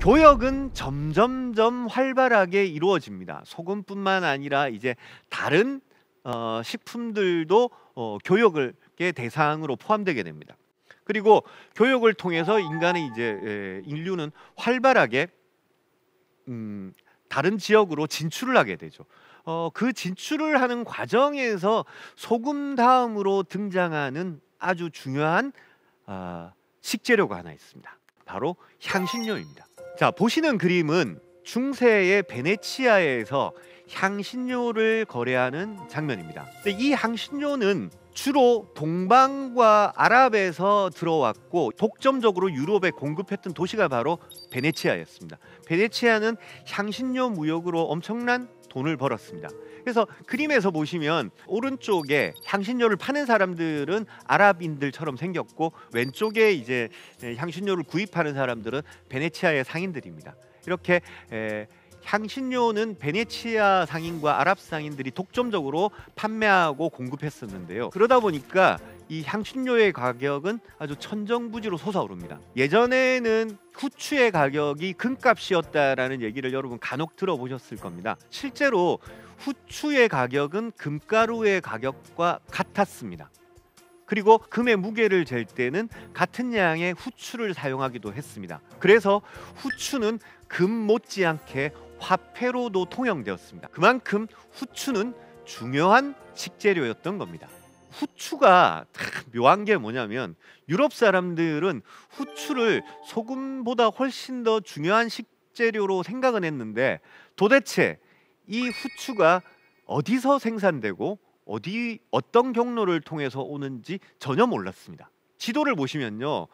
교역은 점점점 활발하게 이루어집니다. 소금뿐만 아니라 이제 다른 식품들도 교역을 대상으로 포함되게 됩니다. 그리고 교역을 통해서 인류는 활발하게 다른 지역으로 진출을 하게 되죠. 그 진출을 하는 과정에서 소금 다음으로 등장하는 아주 중요한 식재료가 하나 있습니다. 바로 향신료입니다. 자, 보시는 그림은 중세의 베네치아에서 향신료를 거래하는 장면입니다. 근데 이 향신료는 주로 동방과 아랍에서 들어왔고 독점적으로 유럽에 공급했던 도시가 바로 베네치아였습니다. 베네치아는 향신료 무역으로 엄청난 돈을 벌었습니다. 그래서 그림에서 보시면 오른쪽에 향신료를 파는 사람들은 아랍인들처럼 생겼고 왼쪽에 이제 향신료를 구입하는 사람들은 베네치아의 상인들입니다. 이렇게 향신료는 베네치아 상인과 아랍 상인들이 독점적으로 판매하고 공급했었는데요. 그러다 보니까 이 향신료의 가격은 아주 천정부지로 솟아오릅니다. 예전에는 후추의 가격이 금값이었다라는 얘기를 여러분 간혹 들어보셨을 겁니다. 실제로 후추의 가격은 금가루의 가격과 같았습니다. 그리고 금의 무게를 잴 때는 같은 양의 후추를 사용하기도 했습니다. 그래서 후추는 금 못지않게 화폐로도 통용되었습니다. 그만큼 후추는 중요한 식재료였던 겁니다. 후추가 묘한 게 뭐냐면 유럽 사람들은 후추를 소금보다 훨씬 더 중요한 식재료로 생각은 했는데 도대체 이 후추가 어디서 생산되고 어떤 경로를 통해서 오는지 전혀 몰랐습니다. 지도를 보시면요,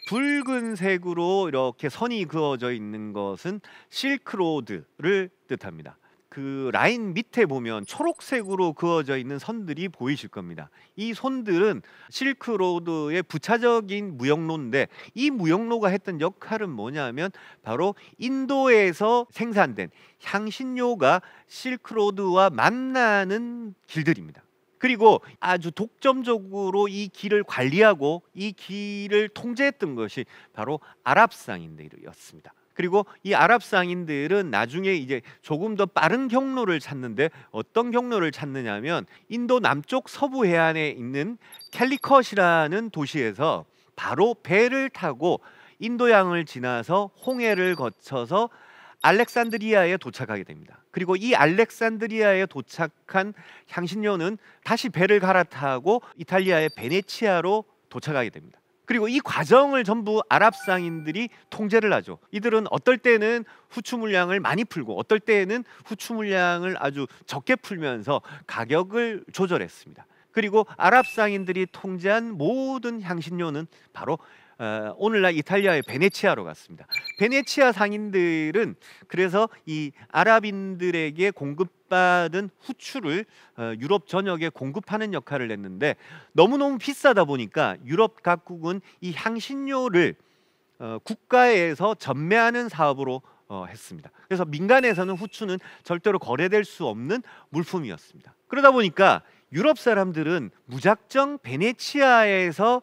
붉은색으로 이렇게 선이 그어져 있는 것은 실크로드를 뜻합니다. 그 라인 밑에 보면 초록색으로 그어져 있는 선들이 보이실 겁니다. 이 선들은 실크로드의 부차적인 무역로인데 이 무역로가 했던 역할은 뭐냐면 바로 인도에서 생산된 향신료가 실크로드와 만나는 길들입니다. 그리고 아주 독점적으로 이 길을 관리하고 이 길을 통제했던 것이 바로 아랍 상인들이었습니다. 그리고 이 아랍 상인들은 나중에 이제 조금 더 빠른 경로를 찾는데 어떤 경로를 찾느냐면 인도 남쪽 서부 해안에 있는 캘리컷이라는 도시에서 바로 배를 타고 인도양을 지나서 홍해를 거쳐서 알렉산드리아에 도착하게 됩니다. 그리고 이 알렉산드리아에 도착한 향신료는 다시 배를 갈아타고 이탈리아의 베네치아로 도착하게 됩니다. 그리고 이 과정을 전부 아랍 상인들이 통제를 하죠. 이들은 어떨 때는 후추 물량을 많이 풀고 어떨 때는 후추 물량을 아주 적게 풀면서 가격을 조절했습니다. 그리고 아랍 상인들이 통제한 모든 향신료는 바로 오늘날 이탈리아의 베네치아로 갔습니다. 베네치아 상인들은 그래서 이 아랍인들에게 공급받은 후추를 유럽 전역에 공급하는 역할을 했는데 너무너무 비싸다 보니까 유럽 각국은 이 향신료를 국가에서 전매하는 사업으로 했습니다. 그래서 민간에서는 후추는 절대로 거래될 수 없는 물품이었습니다. 그러다 보니까 유럽 사람들은 무작정 베네치아에서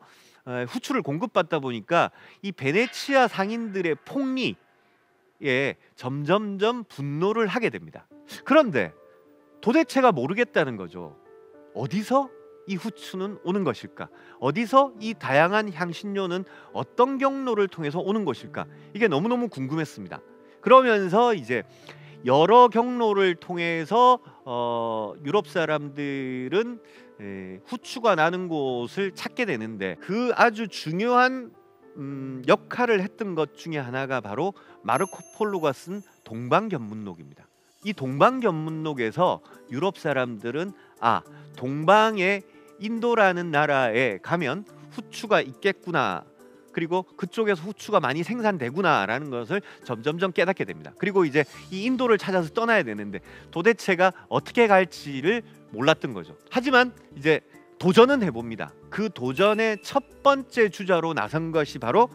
후추를 공급받다 보니까 이 베네치아 상인들의 폭리에 점점점 분노를 하게 됩니다. 그런데 도대체가 모르겠다는 거죠. 어디서 이 후추는 오는 것일까? 어디서 이 다양한 향신료는 어떤 경로를 통해서 오는 것일까? 이게 너무너무 궁금했습니다. 그러면서 이제 여러 경로를 통해서 유럽 사람들은 후추가 나는 곳을 찾게 되는데 그 아주 중요한 역할을 했던 것 중에 하나가 바로 마르코 폴로가 쓴 동방견문록입니다. 이 동방견문록에서 유럽 사람들은 동방의 인도라는 나라에 가면 후추가 있겠구나, 그리고 그쪽에서 후추가 많이 생산되구나라는 것을 점점점 깨닫게 됩니다. 그리고 이제 이 인도를 찾아서 떠나야 되는데 도대체가 어떻게 갈지를 몰랐던 거죠. 하지만 이제 도전은 해봅니다. 그 도전의 첫 번째 주자로 나선 것이 바로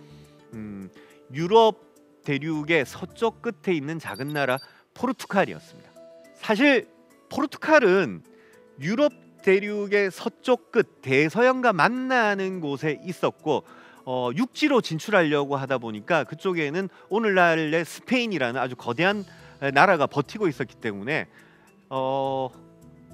유럽 대륙의 서쪽 끝에 있는 작은 나라 포르투갈이었습니다. 사실 포르투갈은 유럽 대륙의 서쪽 끝 대서양과 만나는 곳에 있었고 육지로 진출하려고 하다 보니까 그쪽에는 오늘날의 스페인이라는 아주 거대한 나라가 버티고 있었기 때문에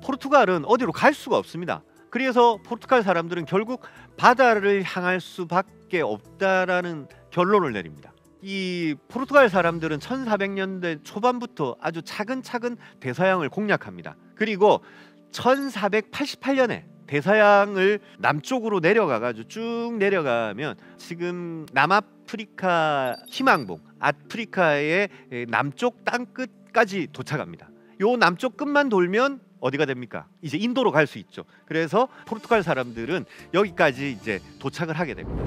포르투갈은 어디로 갈 수가 없습니다. 그래서 포르투갈 사람들은 결국 바다를 향할 수밖에 없다라는 결론을 내립니다. 이 포르투갈 사람들은 1400년대 초반부터 아주 차근차근 대서양을 공략합니다. 그리고 1488년에 대서양을 남쪽으로 내려가가지고 쭉 내려가면 지금 남아프리카 희망봉, 아프리카의 남쪽 땅끝까지 도착합니다. 요 남쪽 끝만 돌면 어디가 됩니까? 이제 인도로 갈 수 있죠. 그래서 포르투갈 사람들은 여기까지 이제 도착을 하게 됩니다.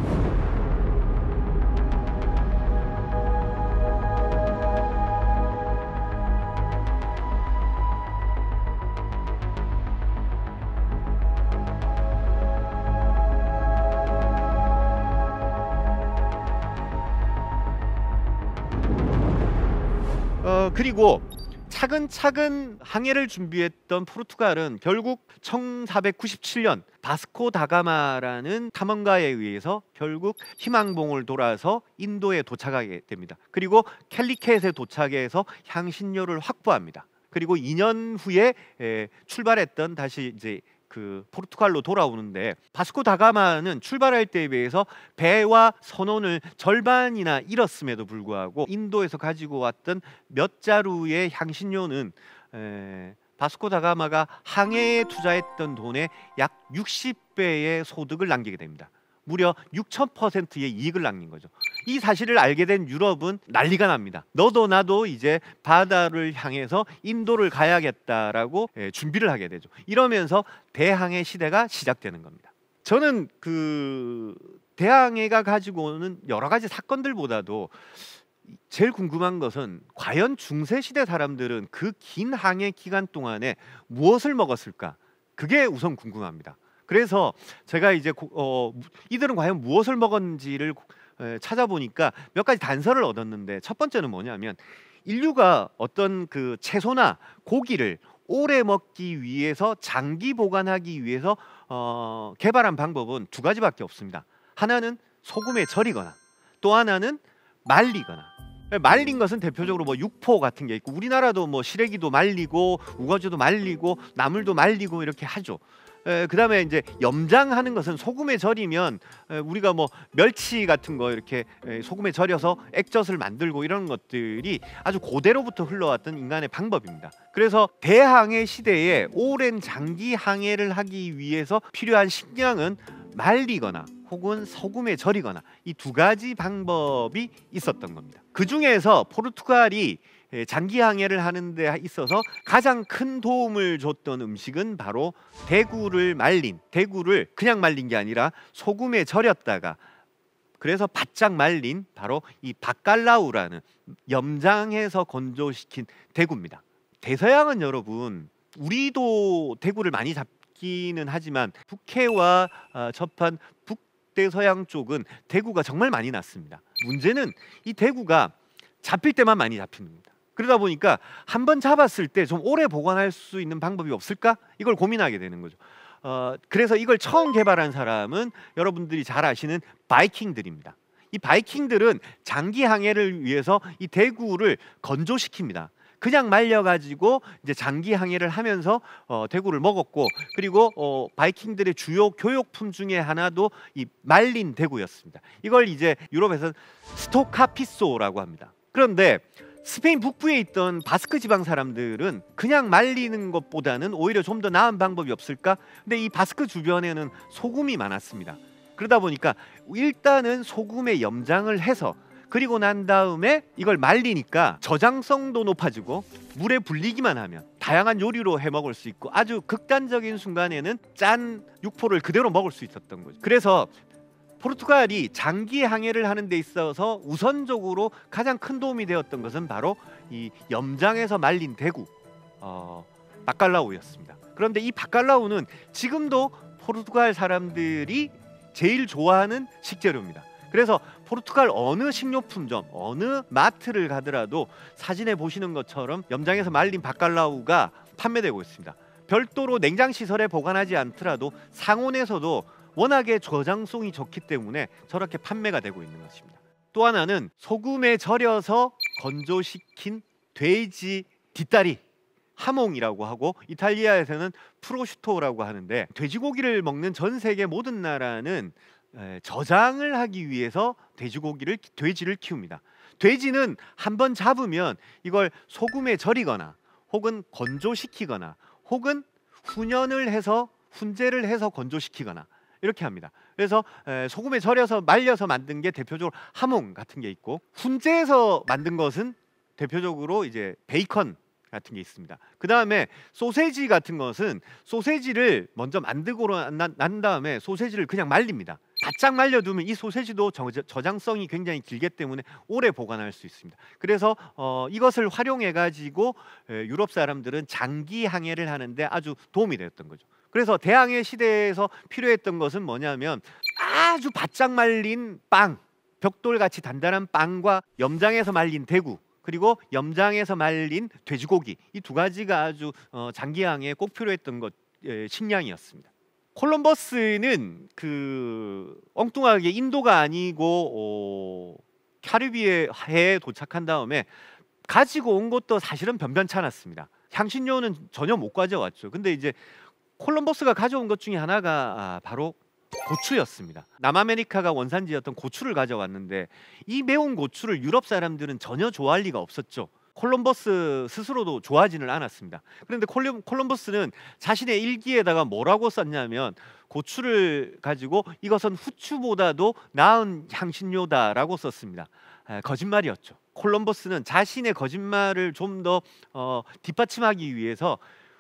그리고 차근차근 항해를 준비했던 포르투갈은 결국 1497년 바스코 다가마라는 탐험가에 의해서 결국 희망봉을 돌아서 인도에 도착하게 됩니다. 그리고 캘리켓에 도착해서 향신료를 확보합니다. 그리고 2년 후에 출발했던 다시 이제 그 포르투갈로 돌아오는데, 바스코 다가마는 출발할 때에 비해서 배와 선원을 절반이나 잃었음에도 불구하고 인도에서 가지고 왔던 몇 자루의 향신료는 바스코 다가마가 항해에 투자했던 돈의 약 60배의 소득을 남기게 됩니다. 무려 6000%의 이익을 남긴 거죠. 이 사실을 알게 된 유럽은 난리가 납니다. 너도 나도 이제 바다를 향해서 인도를 가야겠다라고 준비를 하게 되죠. 이러면서 대항해 시대가 시작되는 겁니다. 저는 그 대항해가 가지고 오는 여러 가지 사건들보다도 제일 궁금한 것은 과연 중세시대 사람들은 그 긴 항해 기간 동안에 무엇을 먹었을까? 그게 우선 궁금합니다. 그래서 제가 이제 이들은 과연 무엇을 먹었는지를 찾아보니까 몇 가지 단서를 얻었는데, 첫 번째는 뭐냐면 인류가 어떤 그 채소나 고기를 오래 먹기 위해서, 장기 보관하기 위해서 개발한 방법은 두 가지밖에 없습니다. 하나는 소금에 절이거나, 또 하나는 말리거나. 말린 것은 대표적으로 뭐 육포 같은 게 있고, 우리나라도 뭐 시래기도 말리고 우거지도 말리고 나물도 말리고 이렇게 하죠. 그 다음에 이제 염장하는 것은 소금에 절이면 우리가 뭐 멸치 같은 거 이렇게 소금에 절여서 액젓을 만들고 이런 것들이 아주 고대로부터 흘러왔던 인간의 방법입니다. 그래서 대항해 시대에 오랜 장기 항해를 하기 위해서 필요한 식량은 말리거나 혹은 소금에 절이거나, 이 두 가지 방법이 있었던 겁니다. 그 중에서 포르투갈이 장기 항해를 하는 데 있어서 가장 큰 도움을 줬던 음식은 바로 대구를 그냥 말린 게 아니라 소금에 절였다가 그래서 바짝 말린 바로 이 바칼라우라는 염장해서 건조시킨 대구입니다. 대서양은 여러분, 우리도 대구를 많이 잡기는 하지만 북해와 접한 북대서양 쪽은 대구가 정말 많이 났습니다. 문제는 이 대구가 잡힐 때만 많이 잡히는 겁니다. 그러다 보니까 한번 잡았을 때 좀 오래 보관할 수 있는 방법이 없을까? 이걸 고민하게 되는 거죠. 그래서 이걸 처음 개발한 사람은 여러분들이 잘 아시는 바이킹들입니다. 이 바이킹들은 장기 항해를 위해서 이 대구를 건조시킵니다. 그냥 말려가지고 이제 장기 항해를 하면서 대구를 먹었고, 그리고 바이킹들의 주요 교육품 중에 하나도 이 말린 대구였습니다. 이걸 이제 유럽에서는 스토카피소라고 합니다. 그런데 스페인 북부에 있던 바스크 지방 사람들은 그냥 말리는 것보다는 오히려 좀 더 나은 방법이 없을까? 근데 이 바스크 주변에는 소금이 많았습니다. 그러다 보니까 일단은 소금에 염장을 해서, 그리고 난 다음에 이걸 말리니까 저장성도 높아지고 물에 불리기만 하면 다양한 요리로 해 먹을 수 있고, 아주 극단적인 순간에는 짠 육포를 그대로 먹을 수 있었던 거죠. 그래서 포르투갈이 장기 항해를 하는 데 있어서 우선적으로 가장 큰 도움이 되었던 것은 바로 이 염장해서 말린 대구, 바칼라우였습니다. 그런데 이 바칼라우는 지금도 포르투갈 사람들이 제일 좋아하는 식재료입니다. 그래서 포르투갈 어느 식료품점, 어느 마트를 가더라도 사진에 보시는 것처럼 염장해서 말린 바칼라우가 판매되고 있습니다. 별도로 냉장시설에 보관하지 않더라도 상온에서도 워낙에 저장성이 좋기 때문에 저렇게 판매가 되고 있는 것입니다. 또 하나는 소금에 절여서 건조시킨 돼지 뒷다리, 하몽이라고 하고 이탈리아에서는 프로슈토라고 하는데, 돼지고기를 먹는 전 세계 모든 나라는 저장을 하기 위해서 돼지를 키웁니다. 돼지는 한번 잡으면 이걸 소금에 절이거나 혹은 건조시키거나 혹은 훈제를 해서 건조시키거나 이렇게 합니다. 그래서 소금에 절여서 말려서 만든 게 대표적으로 하몽 같은 게 있고, 훈제해서 만든 것은 대표적으로 이제 베이컨 같은 게 있습니다. 그 다음에 소세지 같은 것은 소세지를 먼저 만들고 난 다음에 소세지를 그냥 말립니다. 바짝 말려두면 이 소세지도 저장성이 굉장히 길기 때문에 오래 보관할 수 있습니다. 그래서 이것을 활용해 가지고 유럽 사람들은 장기 항해를 하는데 아주 도움이 되었던 거죠. 그래서 대항해 시대에서 필요했던 것은 뭐냐면 아주 바짝 말린 빵, 벽돌같이 단단한 빵과 염장에서 말린 대구, 그리고 염장에서 말린 돼지고기, 이 두 가지가 아주 장기항해에 꼭 필요했던 식량이었습니다. 콜럼버스는 엉뚱하게 인도가 아니고 카리비해에 도착한 다음에 가지고 온 것도 사실은 변변치 않았습니다. 향신료는 전혀 못 가져왔죠. 근데 이제 콜럼버스가 가져온 것 중에 하나가 바로 고추였습니다. 남아메리카가 원산지였던 고추를 가져왔는데 이 매운 고추를 유럽 사람들은 전혀 좋아할 리가 없었죠. 콜럼버스 스스로도 좋아하지는 않았습니다. 그런데 콜럼버스는 자신의 일기에다가 뭐라고 썼냐면, 고추를 가지고 이것은 후추보다도 나은 향신료다라고 썼습니다. 거짓말이었죠. 콜럼버스는 자신의 거짓말을 좀 더 뒷받침하기 위해서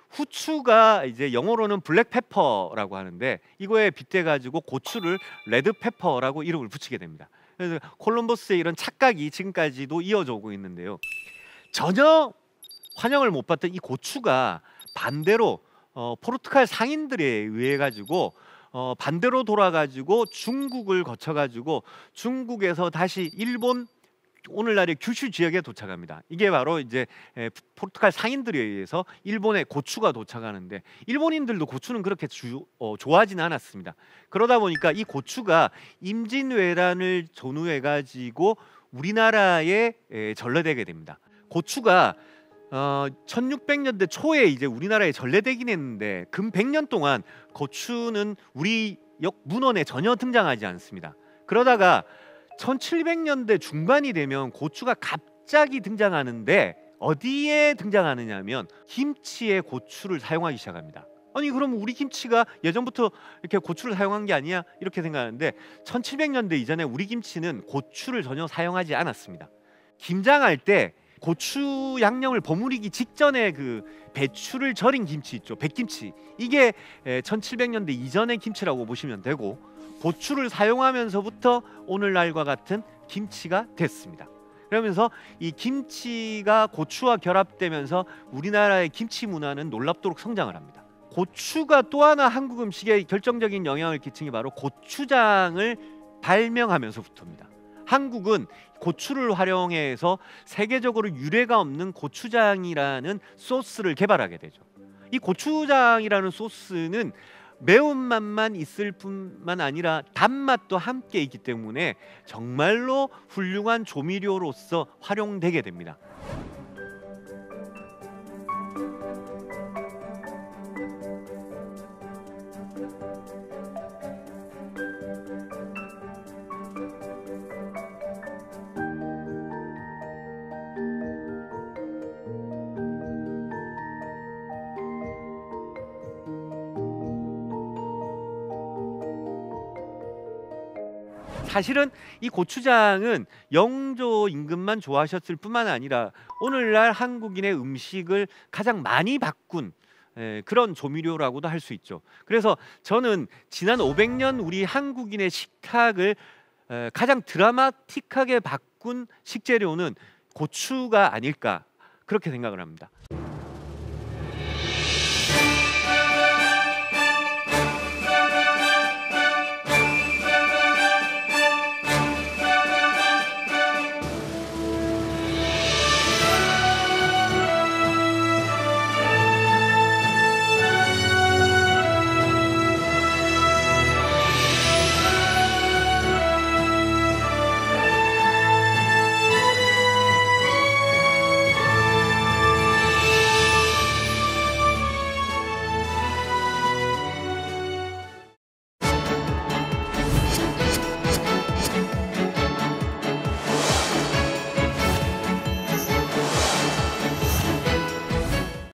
후추가 이제 영어로는 블랙페퍼라고 하는데 이거에 빗대 가지고 고추를 레드페퍼라고 이름을 붙이게 됩니다. 그래서 콜럼버스의 이런 착각이 지금까지도 이어져 오고 있는데요. 전혀 환영을 못 받던 이 고추가 반대로 포르투갈 상인들에 의해 가지고 반대로 돌아가지고 중국을 거쳐가지고 중국에서 다시 일본, 오늘날의 규슈 지역에 도착합니다. 이게 바로 이제 포르투갈 상인들에 의해서 일본에 고추가 도착하는데, 일본인들도 고추는 그렇게 좋아하지는 않았습니다. 그러다 보니까 이 고추가 임진왜란을 전후해 가지고 우리나라에 전래되게 됩니다. 고추가 1600년대 초에 이제 우리나라에 전래되긴 했는데 근 100년 동안 고추는 우리 문헌에 전혀 등장하지 않습니다. 그러다가 1700년대 중반이 되면 고추가 갑자기 등장하는데 어디에 등장하느냐면 김치에 고추를 사용하기 시작합니다. 아니 그럼 우리 김치가 예전부터 이렇게 고추를 사용한 게 아니야? 이렇게 생각하는데 1700년대 이전에 우리 김치는 고추를 전혀 사용하지 않았습니다. 김장할 때 고추 양념을 버무리기 직전에 배추를 절인 김치 있죠, 백김치. 이게 1700년대 이전의 김치라고 보시면 되고, 고추를 사용하면서부터 오늘날과 같은 김치가 됐습니다. 그러면서 이 김치가 고추와 결합되면서 우리나라의 김치 문화는 놀랍도록 성장을 합니다. 고추가 또 하나 한국 음식에 결정적인 영향을 끼친 게 바로 고추장을 발명하면서부터입니다. 한국은 고추를 활용해서 세계적으로 유례가 없는 고추장이라는 소스를 개발하게 되죠. 이 고추장이라는 소스는 매운맛만 있을 뿐만 아니라 단맛도 함께 있기 때문에 정말로 훌륭한 조미료로서 활용되게 됩니다. 사실은 이 고추장은 영조 임금만 좋아하셨을 뿐만 아니라 오늘날 한국인의 음식을 가장 많이 바꾼 그런 조미료라고도 할 수 있죠. 그래서 저는 지난 500년 우리 한국인의 식탁을 가장 드라마틱하게 바꾼 식재료는 고추가 아닐까, 그렇게 생각을 합니다.